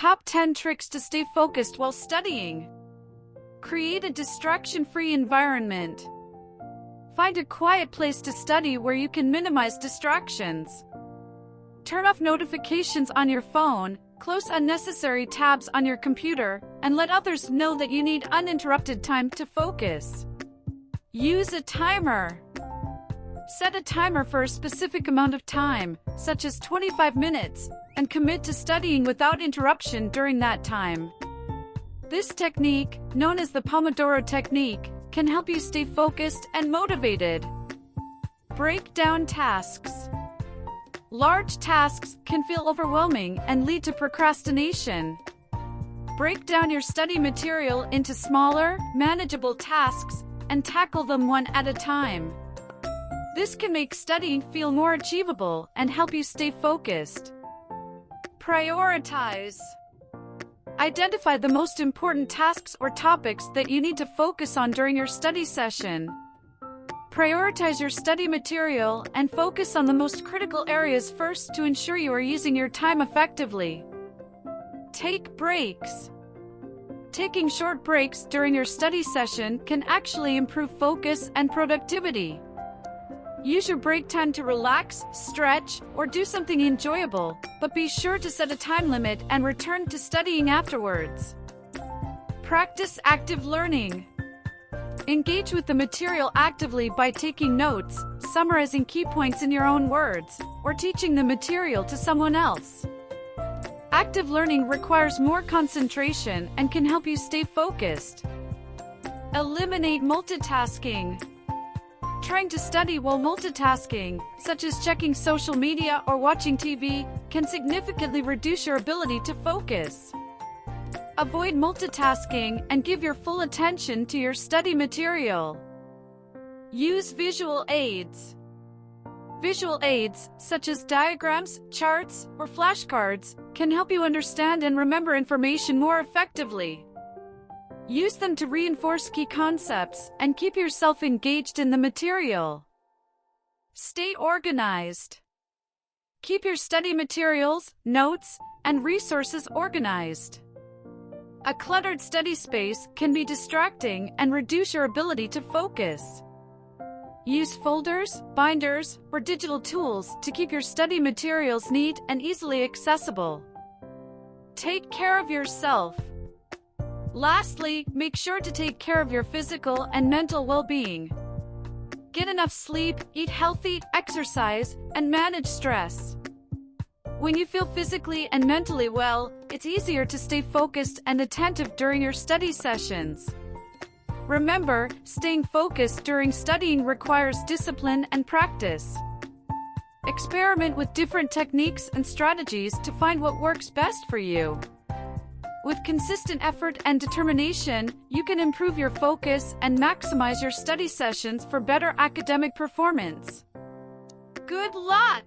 Top 10 tricks to stay focused while studying. Create a distraction-free environment. Find a quiet place to study where you can minimize distractions. Turn off notifications on your phone, close unnecessary tabs on your computer, and let others know that you need uninterrupted time to focus. Use a timer. Set a timer for a specific amount of time, such as 25 minutes, and commit to studying without interruption during that time. This technique, known as the Pomodoro technique, can help you stay focused and motivated. Break down tasks. Large tasks can feel overwhelming and lead to procrastination. Break down your study material into smaller, manageable tasks and tackle them one at a time. This can make studying feel more achievable and help you stay focused. Prioritize. Identify the most important tasks or topics that you need to focus on during your study session. Prioritize your study material and focus on the most critical areas first to ensure you are using your time effectively. Take breaks. Taking short breaks during your study session can actually improve focus and productivity. Use your break time to relax, stretch, or do something enjoyable, but be sure to set a time limit and return to studying afterwards. Practice active learning. Engage with the material actively by taking notes, summarizing key points in your own words, or teaching the material to someone else. Active learning requires more concentration and can help you stay focused. Eliminate multitasking. Trying to study while multitasking, such as checking social media or watching TV, can significantly reduce your ability to focus. Avoid multitasking and give your full attention to your study material. Use visual aids. Visual aids, such as diagrams, charts, or flashcards, can help you understand and remember information more effectively. Use them to reinforce key concepts and keep yourself engaged in the material. Stay organized. Keep your study materials, notes, and resources organized. A cluttered study space can be distracting and reduce your ability to focus. Use folders, binders, or digital tools to keep your study materials neat and easily accessible. Take care of yourself. Lastly, make sure to take care of your physical and mental well-being. Get enough sleep, eat healthy, exercise, and manage stress. When you feel physically and mentally well, it's easier to stay focused and attentive during your study sessions. Remember, staying focused during studying requires discipline and practice. Experiment with different techniques and strategies to find what works best for you. With consistent effort and determination, you can improve your focus and maximize your study sessions for better academic performance. Good luck!